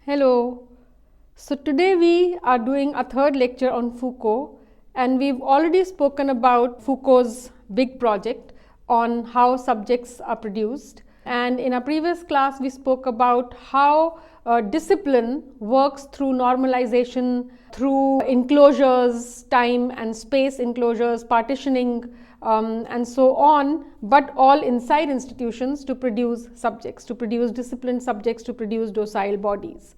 Hello. So today we are doing a third lecture on Foucault, and we've already spoken about Foucault's big project on how subjects are produced. And in a previous class we spoke about how discipline works through normalization, through enclosures, time and space enclosures, partitioning, and so on, but all inside institutions to produce subjects, to produce disciplined subjects, to produce docile bodies.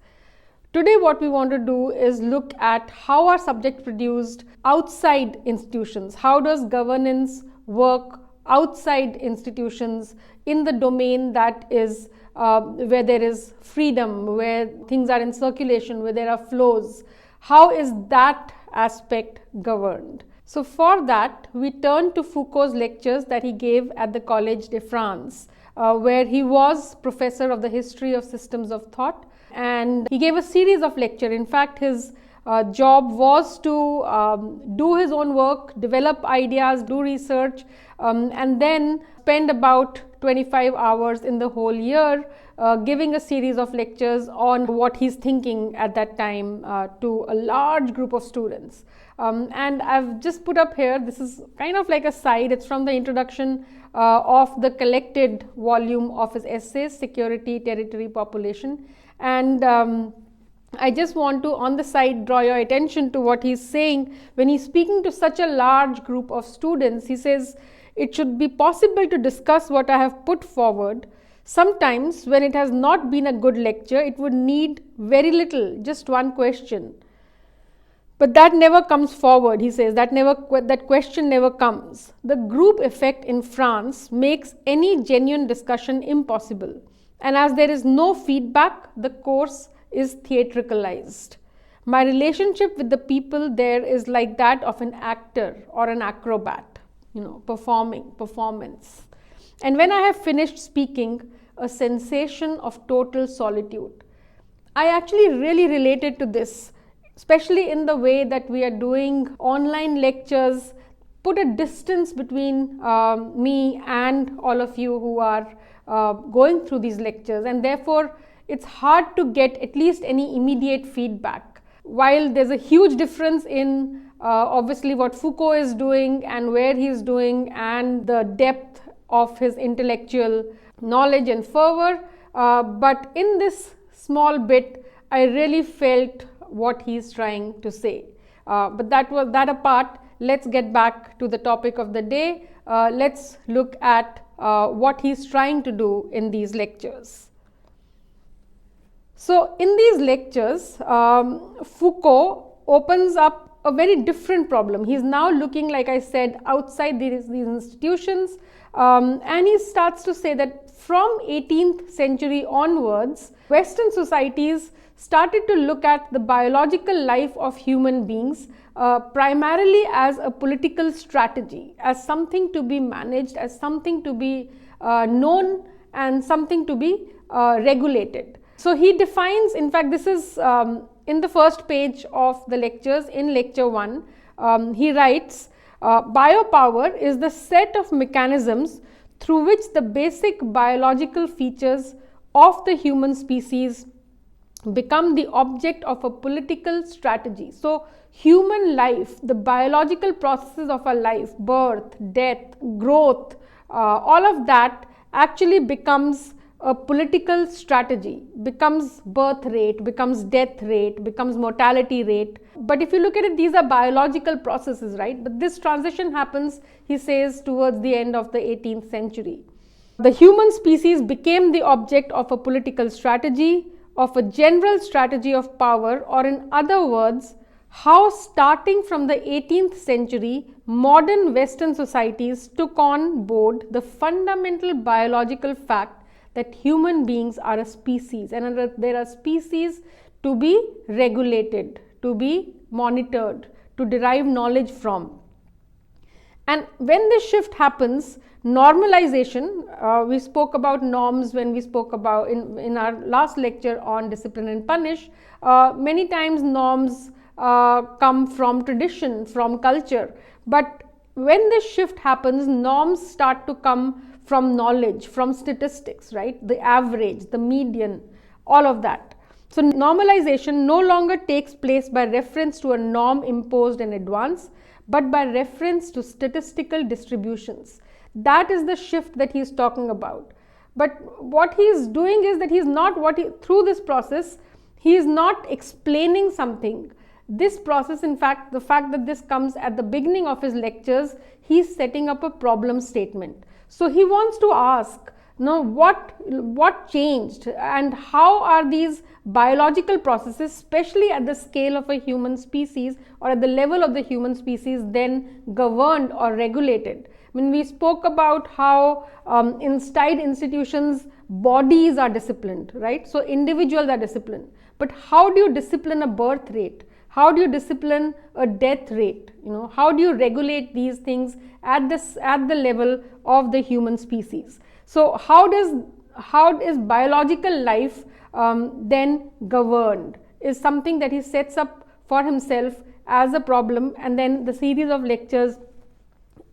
Today what we want to do is look at how are subjects produced outside institutions. How does governance work outside institutions in the domain that is where there is freedom, where things are in circulation, where there are flows? How is that aspect governed? So for that, we turn to Foucault's lectures that he gave at the Collège de France, where he was professor of the history of systems of thought, and he gave a series of lectures. In fact, his job was to do his own work, develop ideas, do research, and then spend about 25 hours in the whole year giving a series of lectures on what he's thinking at that time to a large group of students. And I've just put up here, this is kind of like a side, it's from the introduction of the collected volume of his essays, Security, Territory, Population. And I just want to, on the side, draw your attention to what he's saying. When he's speaking to such a large group of students, he says, it should be possible to discuss what I have put forward. Sometimes, when it has not been a good lecture, it would need very little, just one question. But that never comes forward, he says, that question never comes. The group effect in France makes any genuine discussion impossible. And as there is no feedback, the course is theatricalized. My relationship with the people there is like that of an actor or an acrobat, performance. And when I have finished speaking, a sensation of total solitude. I actually really related to this, especially in the way that we are doing online lectures, put a distance between me and all of you who are going through these lectures, and therefore it's hard to get at least any immediate feedback. While there's a huge difference in obviously what Foucault is doing and where he's doing and the depth of his intellectual knowledge and fervor, but in this small bit I really felt what he's trying to say. But that apart, let's get back to the topic of the day. Let's look at what he's trying to do in these lectures. So in these lectures, Foucault opens up a very different problem. He's now looking, like I said, outside these institutions, and he starts to say that from 18th century onwards, Western societies started to look at the biological life of human beings primarily as a political strategy, as something to be managed, as something to be known, and something to be regulated. So he defines, in fact, this is in the first page of the lectures, in lecture 1, he writes, biopower is the set of mechanisms through which the basic biological features of the human species become the object of a political strategy. So human life, the biological processes of our life, birth, death, growth, all of that actually becomes a political strategy, becomes birth rate, becomes death rate, becomes mortality rate. But if you look at it, these are biological processes, right? But this transition happens, he says, towards the end of the 18th century. The human species became the object of a political strategy, of a general strategy of power, or in other words, how starting from the 18th century, modern Western societies took on board the fundamental biological fact that human beings are a species, and there are species to be regulated, to be monitored, to derive knowledge from. And when this shift happens, normalization, we spoke about norms when we spoke about in our last lecture on discipline and punish, many times norms come from tradition, from culture, but when this shift happens, norms start to come from knowledge, from statistics, right? The average, the median, all of that. So normalization no longer takes place by reference to a norm imposed in advance, but by reference to statistical distributions. That is the shift that he is talking about. But what he is doing is that he is not through this process, he is not explaining something. This process, in fact, the fact that this comes at the beginning of his lectures, he is setting up a problem statement. So he wants to ask, now what changed and how are these biological processes, especially at the scale of a human species or at the level of the human species, then governed or regulated. I mean, we spoke about how inside institutions bodies are disciplined, right? So individuals are disciplined. But how do you discipline a birth rate? How do you discipline a death rate? How do you regulate these things at the level of the human species? So how is biological life then governed is something that he sets up for himself as a problem, and then the series of lectures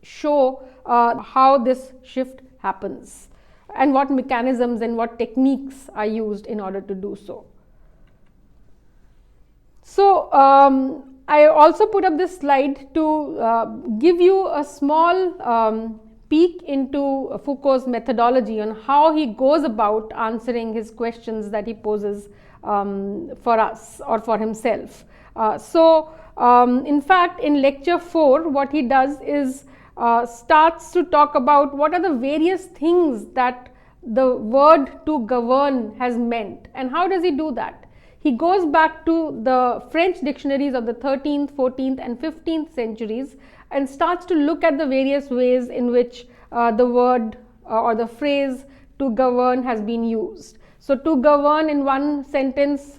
show how this shift happens and what mechanisms and what techniques are used in order to do so. So I also put up this slide to give you a small peek into Foucault's methodology on how he goes about answering his questions that he poses for us or for himself. In fact, in lecture 4, what he does is starts to talk about what are the various things that the word to govern has meant, and how does he do that. He goes back to the French dictionaries of the 13th, 14th and 15th centuries and starts to look at the various ways in which the word or the phrase to govern has been used. So to govern in one sentence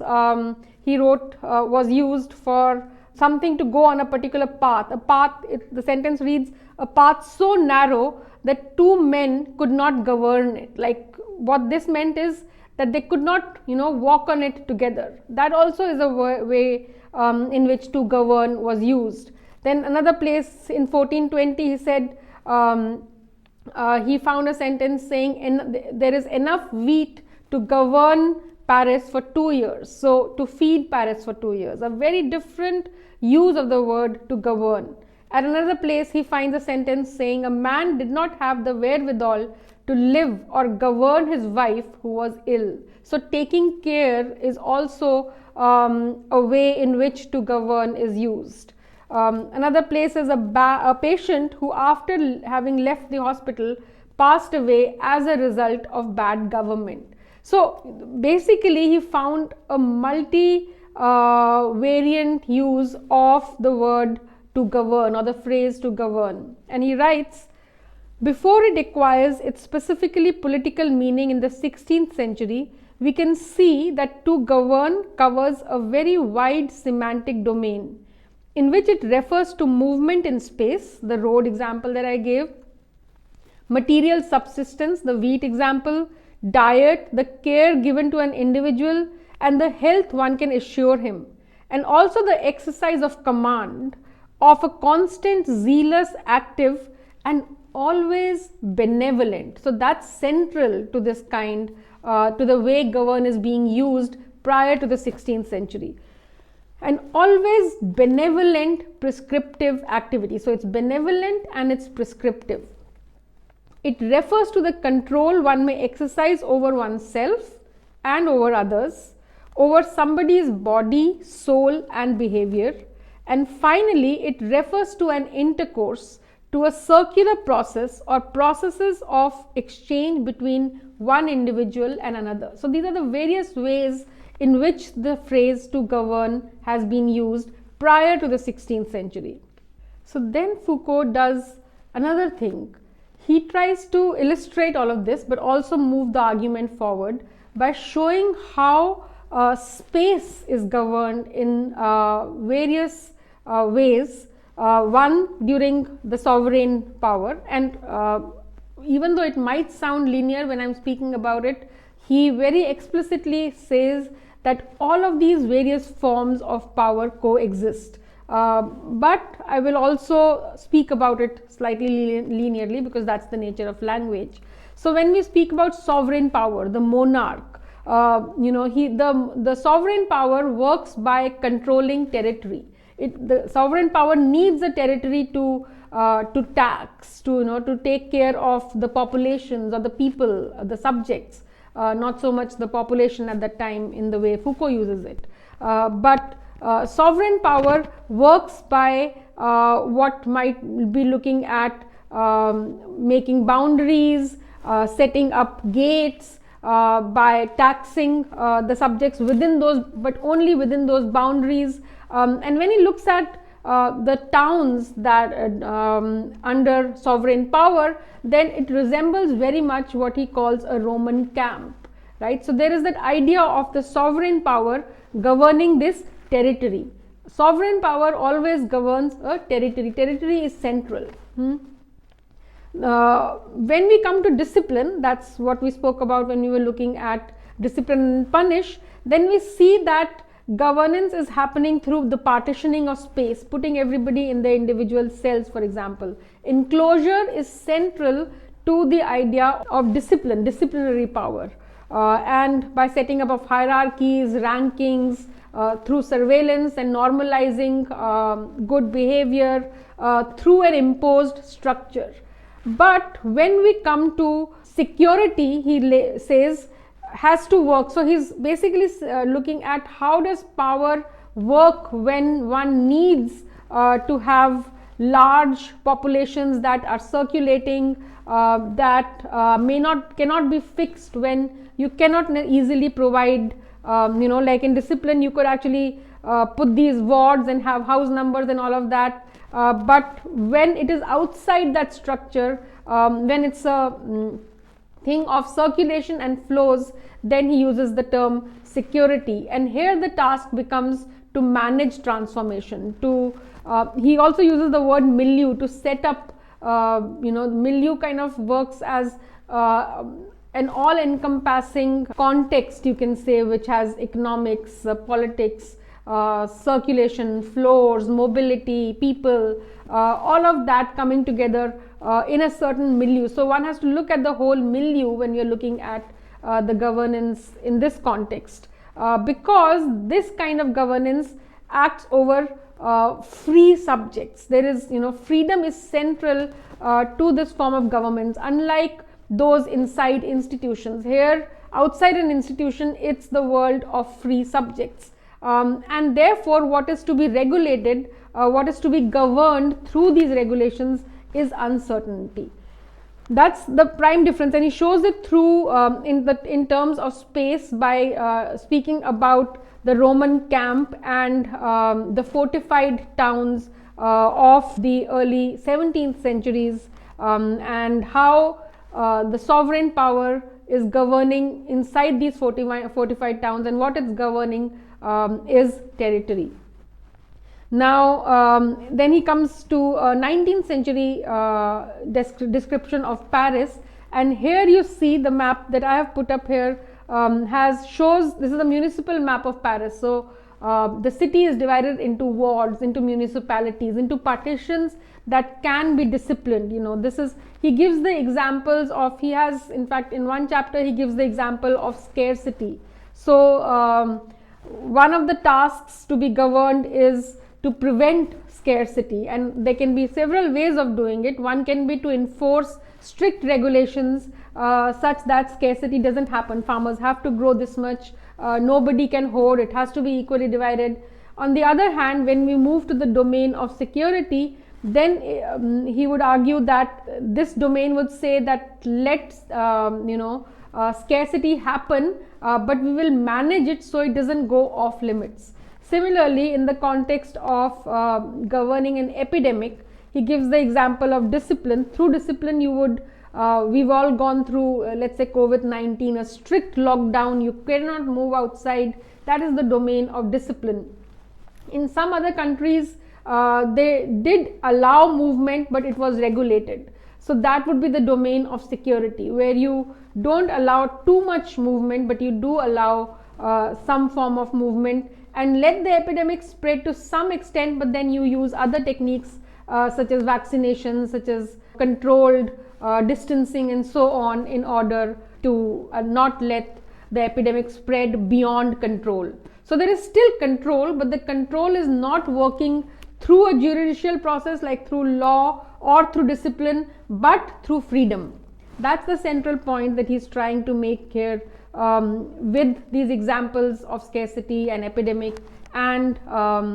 he wrote was used for something to go on a particular path. The sentence reads, a path so narrow that two men could not govern it. Like, what this meant is that they could not, walk on it together. That also is a way in which to govern was used. Then another place in 1420 he said, he found a sentence saying, there is enough wheat to govern Paris for 2 years. So to feed Paris for 2 years. A very different use of the word to govern. At another place he finds a sentence saying, a man did not have the wherewithal to live or govern his wife who was ill. So taking care is also a way in which to govern is used. Another place is a patient who, after having left the hospital, passed away as a result of bad government. So basically he found a multi-variant use of the word to govern or the phrase to govern. And he writes, before it acquires its specifically political meaning in the 16th century, we can see that to govern covers a very wide semantic domain in which it refers to movement in space, the road example that I gave, material subsistence, the wheat example, diet, the care given to an individual, and the health one can assure him, and also the exercise of command of a constant, zealous, active, and always benevolent. So that's central to this kind, to the way govern is being used prior to the 16th century. And always benevolent prescriptive activity. So it's benevolent and it's prescriptive. It refers to the control one may exercise over oneself and over others, over somebody's body, soul and behavior. And finally, it refers to an intercourse, to a circular process or processes of exchange between one individual and another. So these are the various ways in which the phrase to govern has been used prior to the 16th century. So then Foucault does another thing. He tries to illustrate all of this but also move the argument forward by showing how space is governed in various ways. One, during the sovereign power, and even though it might sound linear when I'm speaking about it, he very explicitly says that all of these various forms of power coexist. But I will also speak about it slightly linearly because that's the nature of language. So when we speak about sovereign power, the monarch, the sovereign power works by controlling territory. The sovereign power needs a territory to tax, to take care of the populations or the people, the subjects, not so much the population at that time in the way Foucault uses it. But sovereign power works by what might be looking at making boundaries, setting up gates, by taxing the subjects within those, but only within those boundaries. And when he looks at the towns that under sovereign power, then it resembles very much what he calls a Roman camp, right? So there is that idea of the sovereign power governing this territory. Sovereign power always governs a territory. Territory is central. When we come to discipline, that's what we spoke about when we were looking at discipline and punish, then we see that governance is happening through the partitioning of space, putting everybody in their individual cells, for example. Enclosure is central to the idea of discipline, disciplinary power. And by setting up of hierarchies, rankings, through surveillance and normalizing good behavior through an imposed structure. But when we come to security, he says, has to work. So he's basically looking at how does power work when one needs to have large populations that are circulating, that cannot be fixed, when you cannot easily provide, like in discipline you could actually put these wards and have house numbers and all of that. But when it is outside that structure, when it's a thing of circulation and flows, then he uses the term security. And here the task becomes to manage transformation. He also uses the word milieu to set up, milieu kind of works as an all-encompassing context, you can say, which has economics, politics, circulation, flows, mobility, people, all of that coming together in a certain milieu. So one has to look at the whole milieu when you're looking at the governance in this context, because this kind of governance acts over free subjects. There is, freedom is central to this form of governance, unlike those inside institutions. Here, outside an institution, it's the world of free subjects. And therefore, what is to be regulated, what is to be governed through these regulations is uncertainty. That's the prime difference, and he shows it through in terms of space by speaking about the Roman camp and the fortified towns of the early 17th centuries, and how the sovereign power is governing inside these fortified towns, and what it's governing is territory. Now, then he comes to 19th century description of Paris, and here you see the map that I have put up here shows this is a municipal map of Paris. So the city is divided into wards, into municipalities, into partitions that can be disciplined. He gives the examples of, he has, in fact, in one chapter he gives the example of scarcity. So one of the tasks to be governed is to prevent scarcity, and there can be several ways of doing it. One can be to enforce strict regulations such that scarcity doesn't happen. Farmers have to grow this much, nobody can hoard, it has to be equally divided. On the other hand, when we move to the domain of security, then he would argue that this domain would say that let's scarcity happen, but we will manage it so it doesn't go off limits. Similarly, in the context of governing an epidemic, he gives the example of discipline. Through discipline, you would we've all gone through, let's say, COVID-19, a strict lockdown, you cannot move outside. That is the domain of discipline. In some other countries, they did allow movement, but it was regulated. So that would be the domain of security, where you don't allow too much movement, but you do allow some form of movement, and let the epidemic spread to some extent, but then you use other techniques such as vaccination, such as controlled distancing and so on, in order to not let the epidemic spread beyond control. So there is still control, but the control is not working through a judicial process like through law or through discipline, but through freedom. That's the central point that he's trying to make here with these examples of scarcity and epidemic, and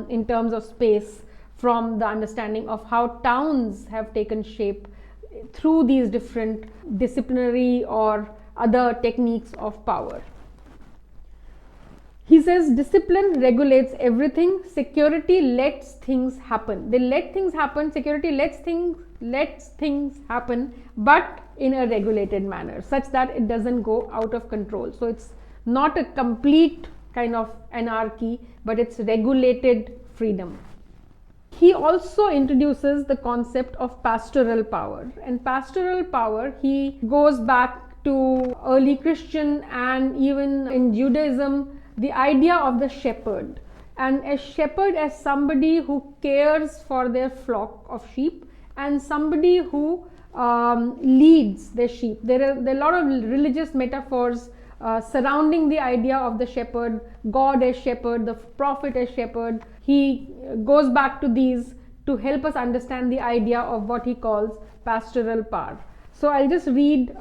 in terms of space, from the understanding of how towns have taken shape through these different disciplinary or other techniques of power. He says discipline regulates everything, security lets things happen. They let things happen, security lets things happen, but in a regulated manner, such that it doesn't go out of control. So it's not a complete kind of anarchy, but it's regulated freedom. He also introduces the concept of pastoral power. And pastoral power, he goes back to early Christian and even in Judaism, the idea of the shepherd. And a shepherd as somebody who cares for their flock of sheep and somebody who leads their sheep. There are a lot of religious metaphors surrounding the idea of the shepherd, God as shepherd, the prophet as shepherd. He goes back to these to help us understand the idea of what he calls pastoral power. So I'll just read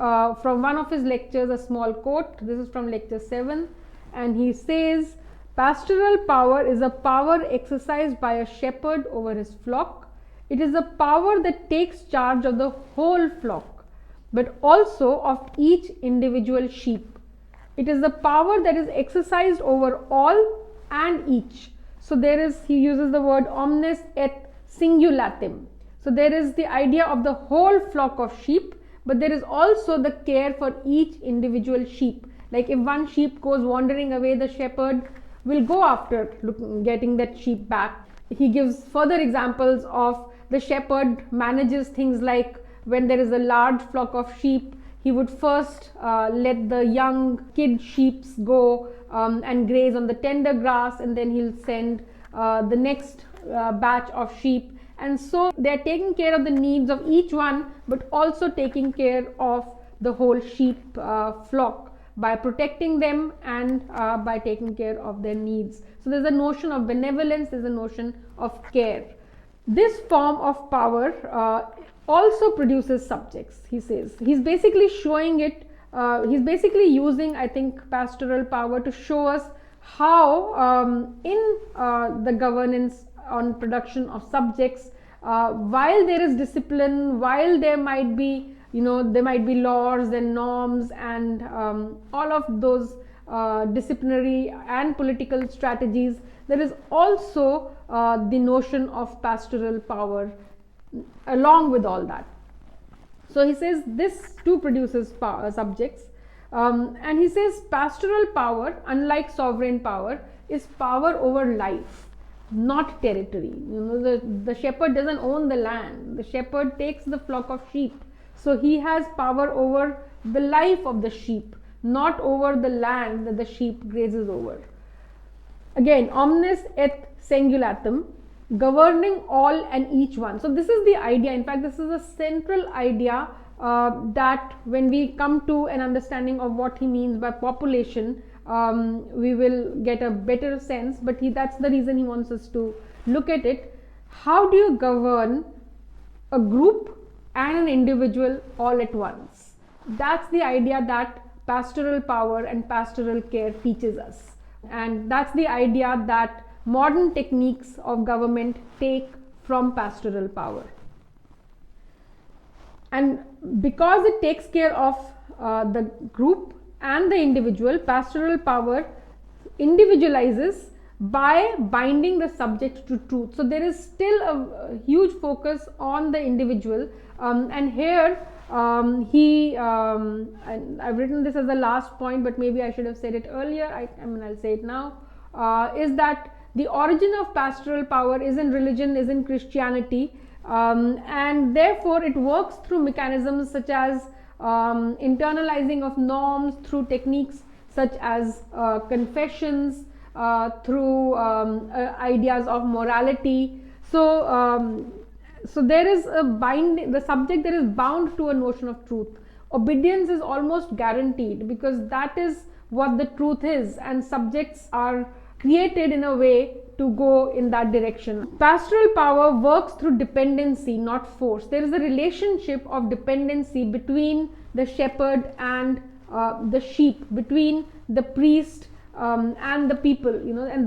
from one of his lectures a small quote. This is from lecture 7, and he says, pastoral power is a power exercised by a shepherd over his flock. It is a power that takes charge of the whole flock, but also of each individual sheep. It is the power that is exercised over all and each. So there is, he uses the word omnes et singulatim. So there is the idea of the whole flock of sheep, but there is also the care for each individual sheep. Like if one sheep goes wandering away, the shepherd will go after getting that sheep back. He gives further examples of the shepherd manages things like when there is a large flock of sheep, he would first let the young kid sheep go and graze on the tender grass, and then he'll send the next batch of sheep. And so they're taking care of the needs of each one, but also taking care of the whole sheep flock by protecting them and by taking care of their needs. So there's a notion of benevolence, there's a notion of care. This form of power also produces subjects, he says. He's basically showing it, he's basically using, I think, pastoral power to show us how in the governance on production of subjects, while there is discipline, while there might be, there might be laws and norms and all of those disciplinary and political strategies, there is also the notion of pastoral power along with all that. So he says this too produces subjects, and he says pastoral power, unlike sovereign power, is power over life, not territory. The shepherd doesn't own the land. The shepherd takes the flock of sheep. So he has power over the life of the sheep, not over the land that the sheep grazes over. Again, omnes et singulatum, governing all and each one. So this is the idea. In fact, this is a central idea that when we come to an understanding of what he means by population, we will get a better sense. But that's the reason he wants us to look at it. How do you govern a group and an individual all at once? That's the idea that pastoral power and pastoral care teaches us. And that's the idea that modern techniques of government take from pastoral power. And because it takes care of the group and the individual, pastoral power individualizes by binding the subject to truth. So there is still a huge focus on the individual, and here and I've written this as the last point, but maybe I should have said it earlier. I'll say it now. Is that the origin of pastoral power is in religion, is in Christianity, and therefore it works through mechanisms such as internalizing of norms, through techniques such as confessions, through ideas of morality. So there is a binding, the subject there is bound to a notion of truth. Obedience is almost guaranteed because that is what the truth is, and subjects are created in a way to go in that direction. Pastoral power works through dependency, not force. There is a relationship of dependency between the shepherd and the sheep, between the priest and the people,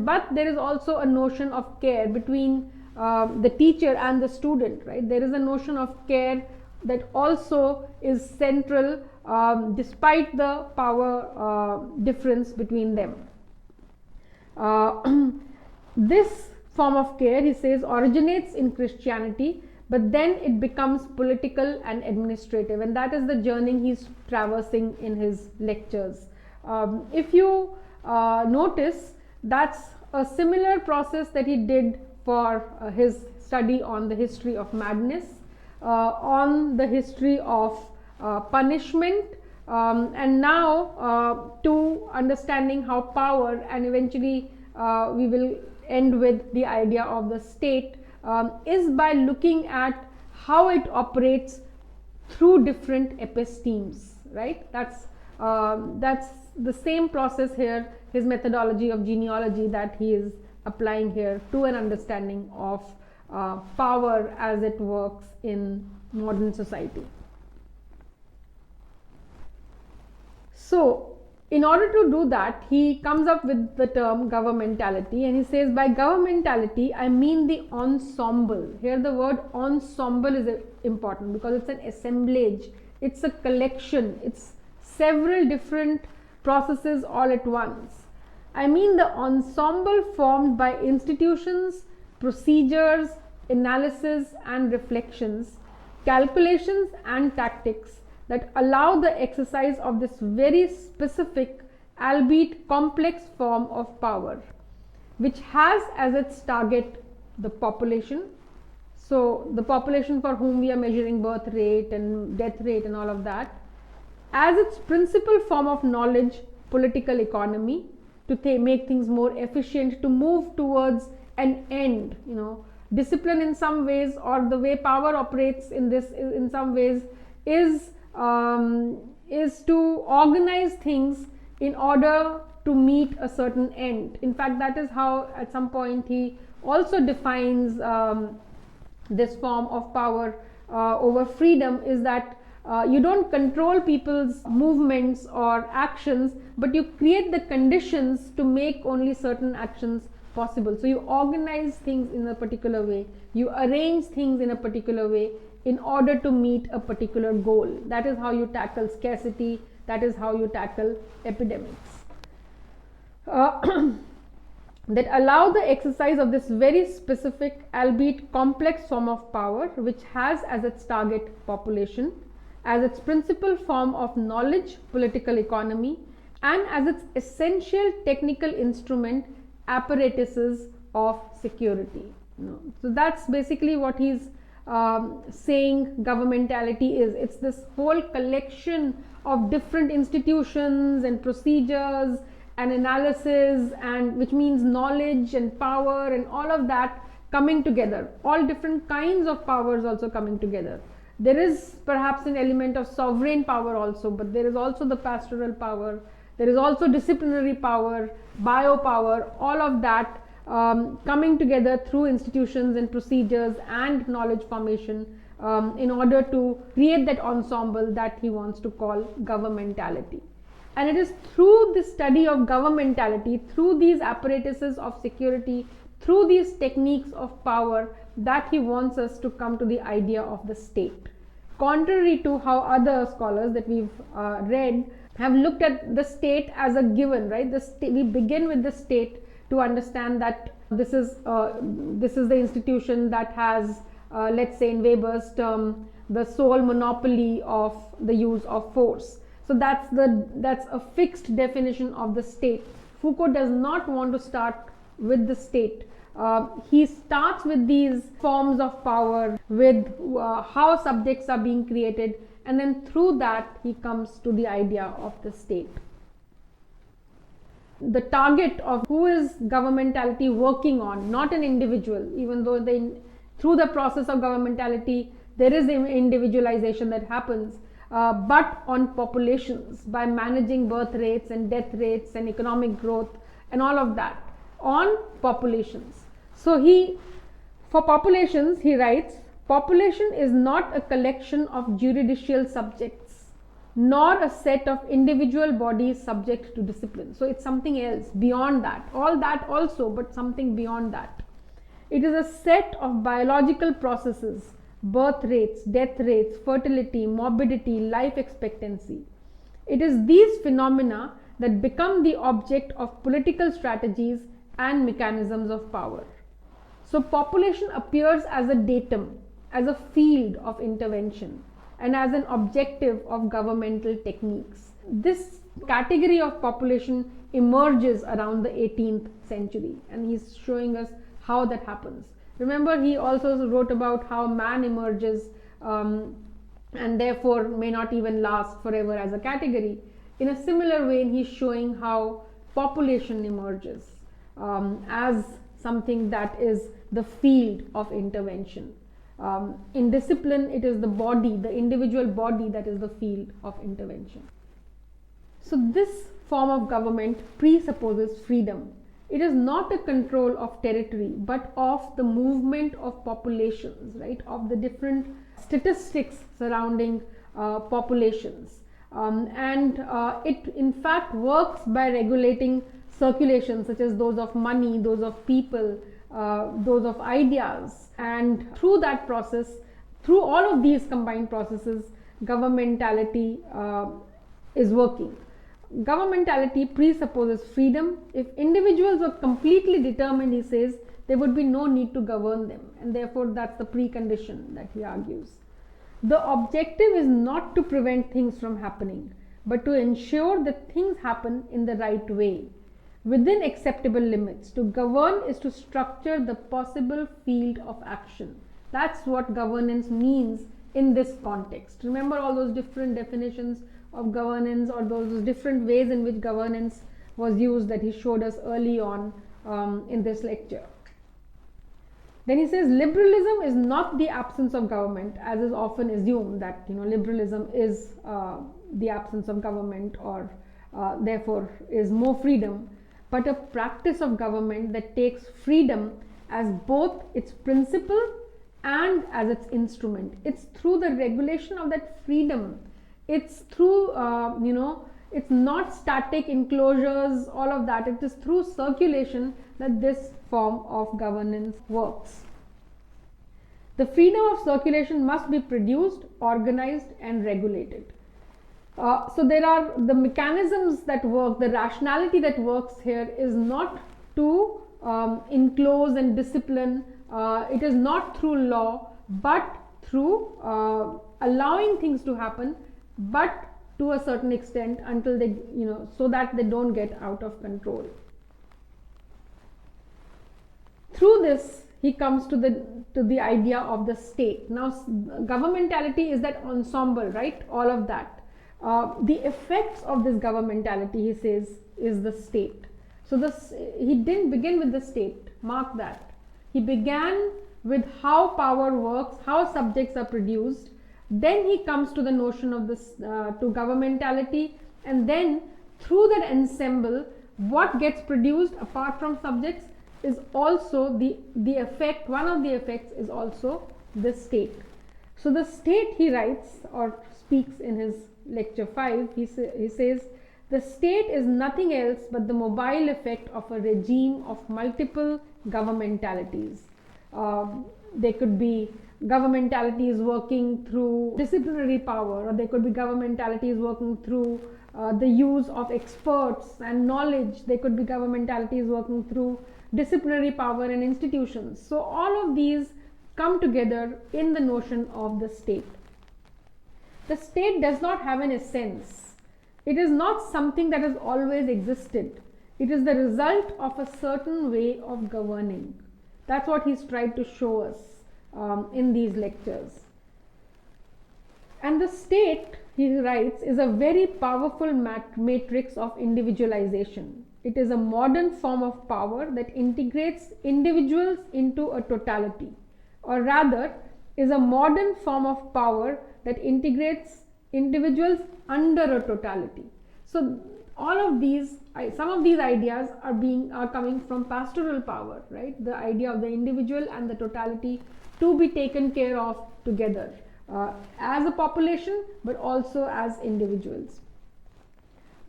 but there is also a notion of care between the teacher and the student, right? There is a notion of care that also is central despite the power difference between them. This form of care, he says, originates in Christianity, but then it becomes political and administrative, and that is the journey he's traversing in his lectures. If you notice, that's a similar process that he did for his study on the history of madness, on the history of punishment, and now to understanding how power, and eventually we will end with the idea of the state, is by looking at how it operates through different epistemes, right? That's the same process here, his methodology of genealogy, that he is applying here to an understanding of power as it works in modern society. So, in order to do that, he comes up with the term governmentality, and he says, by governmentality, I mean the ensemble. Here the word ensemble is important because it's an assemblage, it's a collection, it's several different processes all at once. I mean the ensemble formed by institutions, procedures, analysis and reflections, calculations and tactics that allow the exercise of this very specific, albeit complex form of power, which has as its target the population. So the population for whom we are measuring birth rate and death rate and all of that, as its principal form of knowledge, political economy, to make things more efficient, to move towards an end, discipline in some ways, or the way power operates in this in some ways is to organize things in order to meet a certain end. In fact, that is how at some point he also defines this form of power over freedom, is that you don't control people's movements or actions, but you create the conditions to make only certain actions possible. So you organize things in a particular way, you arrange things in a particular way in order to meet a particular goal. That is how you tackle scarcity, that is how you tackle epidemics. That allow the exercise of this very specific, albeit complex form of power, which has as its target population, as its principal form of knowledge, political economy, and as its essential technical instrument, apparatuses of security. So that's basically what he's saying governmentality is. It's this whole collection of different institutions and procedures and analysis, and which means knowledge and power and all of that coming together, all different kinds of powers also coming together. There is perhaps an element of sovereign power also, but there is also the pastoral power, there is also disciplinary power, biopower, all of that coming together through institutions and procedures and knowledge formation in order to create that ensemble that he wants to call governmentality. And it is through the study of governmentality, through these apparatuses of security, through these techniques of power, that he wants us to come to the idea of the state. Contrary to how other scholars that we've read have looked at the state as a given, right? We begin with the state to understand that this is the institution that has, let's say in Weber's term, the sole monopoly of the use of force. So that's a fixed definition of the state. Foucault does not want to start with the state. He starts with these forms of power, with how subjects are being created, and then through that he comes to the idea of the state. The target of who is governmentality working on, not an individual, even though through the process of governmentality there is individualization that happens, but on populations by managing birth rates and death rates and economic growth and all of that on populations. So for populations, he writes, population is not a collection of juridical subjects, nor a set of individual bodies subject to discipline. So it's something else beyond that, all that also, but something beyond that. It is a set of biological processes, birth rates, death rates, fertility, morbidity, life expectancy. It is these phenomena that become the object of political strategies and mechanisms of power. So population appears as a datum, as a field of intervention, and as an objective of governmental techniques. This category of population emerges around the 18th century, and he's showing us how that happens. Remember, he also wrote about how man emerges and therefore may not even last forever as a category. In a similar way, he's showing how population emerges as something that is the field of intervention. In discipline, it is the body, the individual body, that is the field of intervention. So this form of government presupposes freedom. It is not a control of territory, but of the movement of populations, right? Of the different statistics surrounding populations. It in fact works by regulating circulation, such as those of money, those of people, those of ideas. And through that process, through all of these combined processes, governmentality is working. Governmentality presupposes freedom. If individuals were completely determined, he says, there would be no need to govern them, and therefore that's the precondition that he argues. The objective is not to prevent things from happening, but to ensure that things happen in the right way, within acceptable limits. To govern is to structure the possible field of action. That's what governance means in this context. Remember all those different definitions of governance, or those different ways in which governance was used that he showed us early on in this lecture. Then he says liberalism is not the absence of government, as is often assumed that liberalism is the absence of government, or therefore is more freedom, but a practice of government that takes freedom as both its principle and as its instrument. It's through the regulation of that freedom. It's through, it's not static enclosures, all of that. It is through circulation that this form of governance works. The freedom of circulation must be produced, organized, and regulated. So there are the mechanisms that work, the rationality that works here is not to enclose and discipline. It is not through law, but through allowing things to happen, but to a certain extent until they, so that they don't get out of control. Through this, he comes to the idea of the state. Now, governmentality is that ensemble, right? All of that. The effects of this governmentality, he says, is the state. So he didn't begin with the state, mark that. He began with how power works, how subjects are produced. Then he comes to the notion of this, to governmentality, and then through that ensemble, what gets produced apart from subjects is also the effect. One of the effects is also the state. So the state, he writes or speaks in his lecture 5, he says, the state is nothing else but the mobile effect of a regime of multiple governmentalities. There could be governmentalities working through disciplinary power, or there could be governmentalities working through the use of experts and knowledge. There could be governmentalities working through disciplinary power and institutions. So all of these come together in the notion of the state. The state does not have an essence. It is not something that has always existed. It is the result of a certain way of governing. That's what he's tried to show us in these lectures. And the state, he writes, is a very powerful matrix of individualization. It is a modern form of power that integrates individuals into a totality, or rather is a modern form of power that integrates individuals under a totality. So all of these, some of these ideas are coming from pastoral power, right? The idea of the individual and the totality to be taken care of together, as a population, but also as individuals.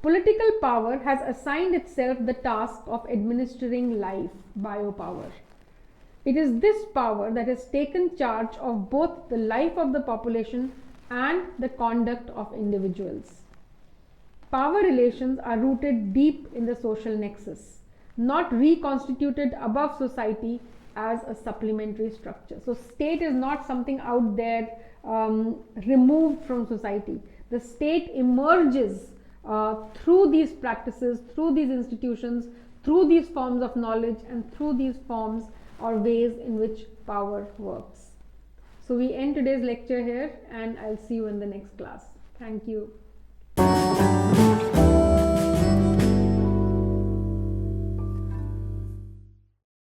Political power has assigned itself the task of administering life, biopower. It is this power that has taken charge of both the life of the population and the conduct of individuals. Power relations are rooted deep in the social nexus, not reconstituted above society as a supplementary structure. So state is not something out there removed from society. The state emerges through these practices, through these institutions, through these forms of knowledge, and through these forms or ways in which power works. So we end today's lecture here, and I'll see you in the next class. Thank you.